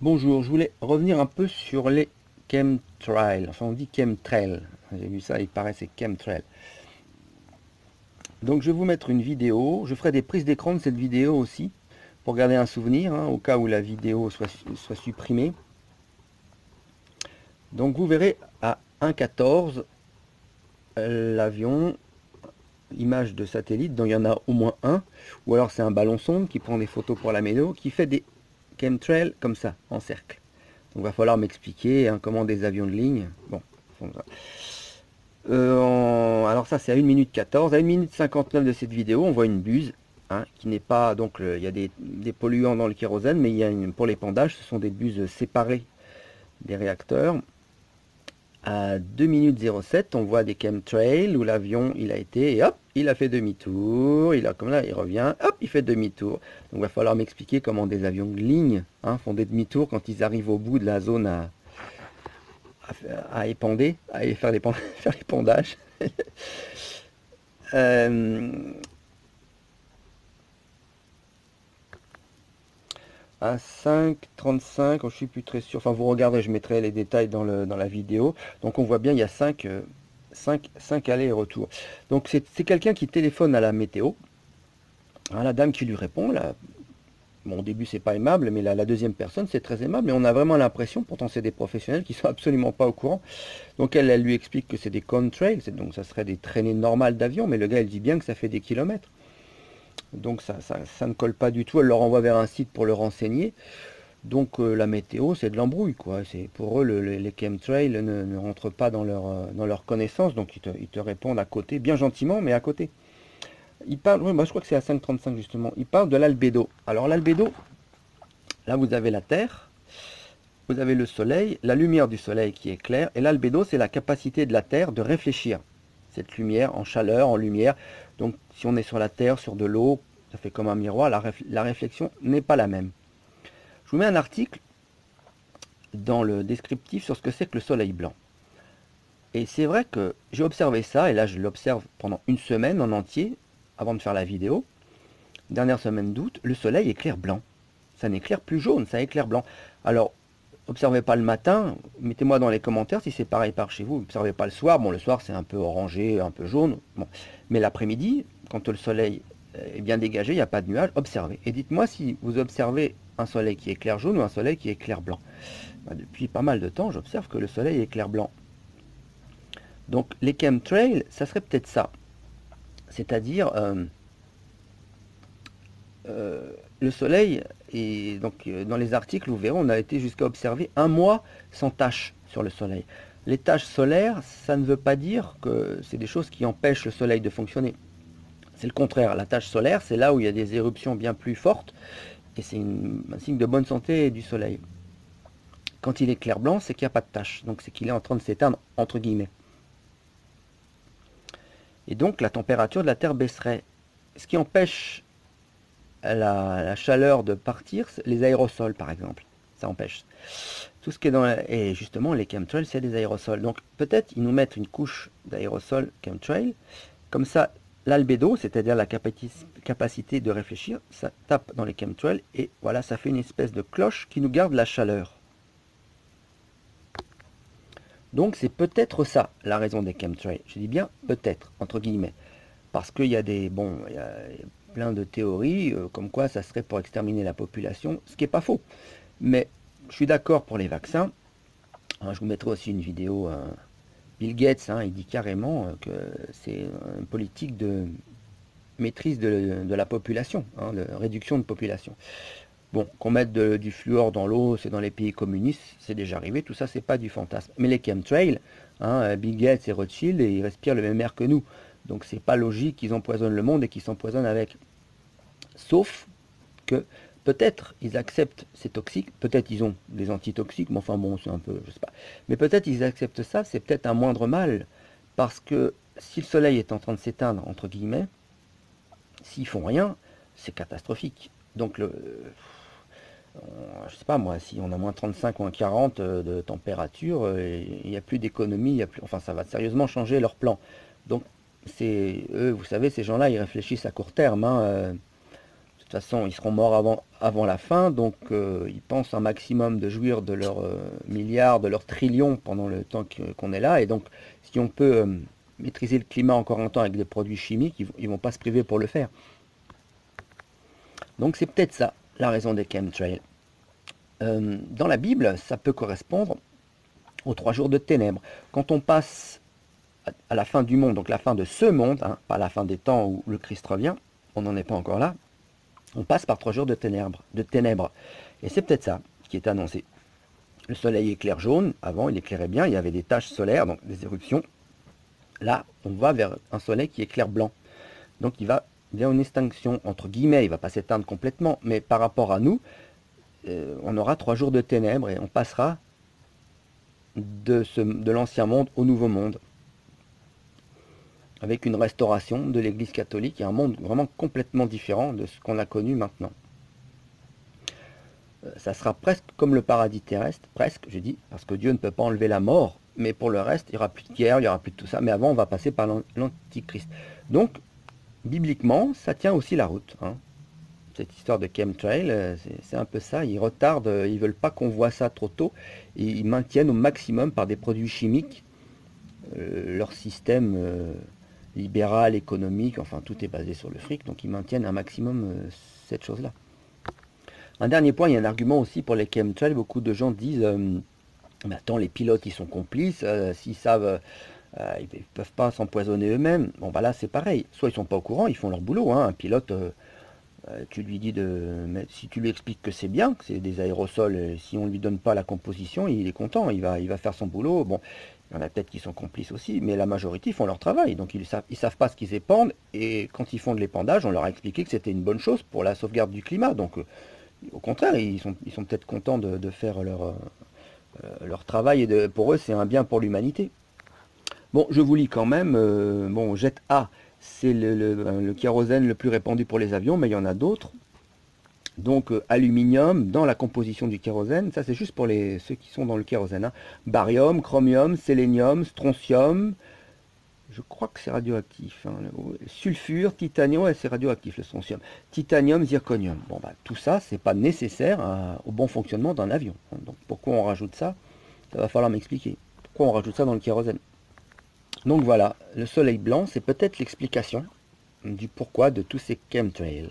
Bonjour, je voulais revenir un peu sur les chemtrails. Enfin, on dit chemtrail. J'ai vu ça, il paraît c'est chemtrail. Donc, je vais vous mettre une vidéo. Je ferai des prises d'écran de cette vidéo aussi pour garder un souvenir, hein, au cas où la vidéo soit supprimée. Donc, vous verrez à 1,14 l'avion, image de satellite, dont il y en a au moins un, ou alors c'est un ballon sonde qui prend des photos pour la météo, qui fait des chemtrails comme ça, en cercle. Donc, il va falloir m'expliquer hein, comment des avions de ligne. Bon, alors ça c'est à 1 minute 14. À 1 minute 59 de cette vidéo, on voit une buse, hein, qui n'est pas... Donc il y a des polluants dans le kérosène, mais il y a pour l'épandage, ce sont des buses séparées des réacteurs. À 2 minutes 07, on voit des chemtrails où l'avion il a été, et hop, il a fait demi-tour, il a comme là, il revient, hop, il fait demi-tour. Donc il va falloir m'expliquer comment des avions de ligne hein, font des demi-tours quand ils arrivent au bout de la zone à épander, à faire faire l'épandage. Euh, à 5,35, je suis plus très sûr. Enfin, vous regardez, je mettrai les détails dans la vidéo. Donc, on voit bien, il y a 5 allers et retours. Donc, c'est quelqu'un qui téléphone à la météo. Hein, la dame qui lui répond, là, bon, au début, c'est pas aimable, mais la deuxième personne, c'est très aimable. Et on a vraiment l'impression, pourtant, c'est des professionnels qui sont absolument pas au courant. Donc, elle lui explique que c'est des contrails, donc ça serait des traînées normales d'avion, mais le gars, il dit bien que ça fait des kilomètres. Donc, ça ne colle pas du tout. Elle leur envoie vers un site pour le renseigner. Donc la météo, c'est de l'embrouille, quoi. C'est pour eux, les chemtrails ne rentrent pas dans leur connaissance, donc ils te répondent à côté, bien gentiment, mais à côté. Ils parlent, oui, bah, je crois que c'est à 5,35 justement. Ils parlent de l'albédo. Alors l'albédo, là vous avez la Terre, vous avez le Soleil, la lumière du Soleil qui est claire, et l'albédo, c'est la capacité de la Terre de réfléchir cette lumière en chaleur, en lumière. Donc si on est sur la Terre, sur de l'eau, ça fait comme un miroir, la réflexion n'est pas la même. Je vous mets un article dans le descriptif sur ce que c'est que le soleil blanc. Et c'est vrai que j'ai observé ça, et là je l'observe pendant une semaine en entier, avant de faire la vidéo. Dernière semaine d'août, le soleil éclaire blanc. Ça n'éclaire plus jaune, ça éclaire blanc. Alors, observez pas le matin, mettez-moi dans les commentaires si c'est pareil par chez vous. Observez pas le soir, bon le soir c'est un peu orangé, un peu jaune. Bon. Mais l'après-midi, quand le soleil est bien dégagé, il n'y a pas de nuages, observez. Et dites-moi si vous observez un soleil qui éclaire jaune ou un soleil qui éclaire blanc. Bah, depuis pas mal de temps, j'observe que le soleil éclaire blanc. Donc les chemtrails, ça serait peut-être ça. C'est-à-dire le soleil, et donc dans les articles, vous verrez, on a été jusqu'à observer un mois sans taches sur le soleil. Les taches solaires, ça ne veut pas dire que c'est des choses qui empêchent le soleil de fonctionner. C'est le contraire. La tache solaire, c'est là où il y a des éruptions bien plus fortes, et c'est un signe de bonne santé du soleil. Quand il est clair blanc, c'est qu'il n'y a pas de tache, donc c'est qu'il est en train de s'éteindre, entre guillemets. Et donc la température de la Terre baisserait. Ce qui empêche la chaleur de partir, les aérosols par exemple. Ça empêche. Tout ce qui est dans et justement les chemtrails, c'est des aérosols. Donc peut-être ils nous mettent une couche d'aérosols chemtrail. Comme ça, l'albédo, c'est-à-dire la capacité de réfléchir, ça tape dans les chemtrails et voilà, ça fait une espèce de cloche qui nous garde la chaleur. Donc c'est peut-être ça la raison des chemtrails. Je dis bien peut-être, entre guillemets. Parce qu'il y a il y a plein de théories comme quoi ça serait pour exterminer la population, ce qui n'est pas faux. Mais je suis d'accord pour les vaccins. Hein, je vous mettrai aussi une vidéo. Bill Gates, hein, il dit carrément que c'est une politique de maîtrise de la population, hein, de réduction de population. Bon, qu'on mette du fluor dans l'eau, c'est dans les pays communistes, c'est déjà arrivé, tout ça, c'est pas du fantasme. Mais les chemtrails, hein, Bill Gates et Rothschild, et ils respirent le même air que nous. Donc c'est pas logique qu'ils empoisonnent le monde et qu'ils s'empoisonnent avec. Sauf que peut-être ils acceptent ces toxiques, peut-être ils ont des antitoxiques, mais enfin bon, c'est un peu, je sais pas. Mais peut-être ils acceptent ça, c'est peut-être un moindre mal, parce que si le soleil est en train de s'éteindre, entre guillemets, s'ils font rien, c'est catastrophique. Donc je sais pas moi, si on a moins 35 ou moins 40 de température, il n'y a plus d'économie, il y a plus, enfin ça va sérieusement changer leur plan. Donc c'est eux, vous savez, ces gens-là, ils réfléchissent à court terme, hein, toute façon, ils seront morts avant la fin, donc ils pensent un maximum de jouir de leurs milliards, de leurs trillions pendant le temps qu'on est là. Et donc, si on peut maîtriser le climat encore un temps avec des produits chimiques, ils vont pas se priver pour le faire. Donc c'est peut-être ça, la raison des chemtrails. Dans la Bible, ça peut correspondre aux 3 jours de ténèbres. Quand on passe à la fin du monde, donc la fin de ce monde, hein, pas la fin des temps où le Christ revient, on n'en est pas encore là, on passe par 3 jours de ténèbres. Et c'est peut-être ça qui est annoncé. Le soleil éclaire jaune, avant il éclairait bien, il y avait des taches solaires, donc des éruptions. Là, on va vers un soleil qui éclaire blanc. Donc il va vers une extinction, entre guillemets, il ne va pas s'éteindre complètement, mais par rapport à nous, on aura 3 jours de ténèbres et on passera de l'ancien monde au nouveau monde, avec une restauration de l'Église catholique et un monde vraiment complètement différent de ce qu'on a connu maintenant. Ça sera presque comme le paradis terrestre, presque, je dis, parce que Dieu ne peut pas enlever la mort, mais pour le reste, il n'y aura plus de guerre, il n'y aura plus de tout ça, mais avant, on va passer par l'Antichrist. Donc, bibliquement, ça tient aussi la route, hein. Cette histoire de chemtrail, c'est un peu ça, ils retardent, ils veulent pas qu'on voit ça trop tôt, et ils maintiennent au maximum par des produits chimiques leur système libéral, économique, enfin tout est basé sur le fric, donc ils maintiennent un maximum cette chose-là. Un dernier point, il y a un argument aussi pour les chemtrails, beaucoup de gens disent mais attends, les pilotes ils sont complices, s'ils savent, ils ne peuvent pas s'empoisonner eux-mêmes. Bon bah là c'est pareil, soit ils sont pas au courant, ils font leur boulot, hein. Un pilote, tu lui dis si tu lui expliques que c'est bien, que c'est des aérosols, si on ne lui donne pas la composition, il est content, il va faire son boulot. Bon, il y en a peut-être qui sont complices aussi, mais la majorité font leur travail, donc ils savent pas ce qu'ils épandent, et quand ils font de l'épandage, on leur a expliqué que c'était une bonne chose pour la sauvegarde du climat, donc au contraire, ils sont peut-être contents de faire leur travail, et pour eux c'est un bien pour l'humanité. Bon, je vous lis quand même, bon, Jet A, c'est le kérosène le plus répandu pour les avions, mais il y en a d'autres. Donc aluminium dans la composition du kérosène, ça c'est juste pour ceux qui sont dans le kérosène, hein. Barium, chromium, sélénium, strontium, je crois que c'est radioactif, hein. Sulfure, titanium, ouais, c'est radioactif le strontium. Titanium, zirconium. Bon bah tout ça, c'est pas nécessaire au bon fonctionnement d'un avion, hein. Donc pourquoi on rajoute ça? Ça va falloir m'expliquer. Pourquoi on rajoute ça dans le kérosène? Donc voilà, le soleil blanc, c'est peut-être l'explication du pourquoi de tous ces chemtrails.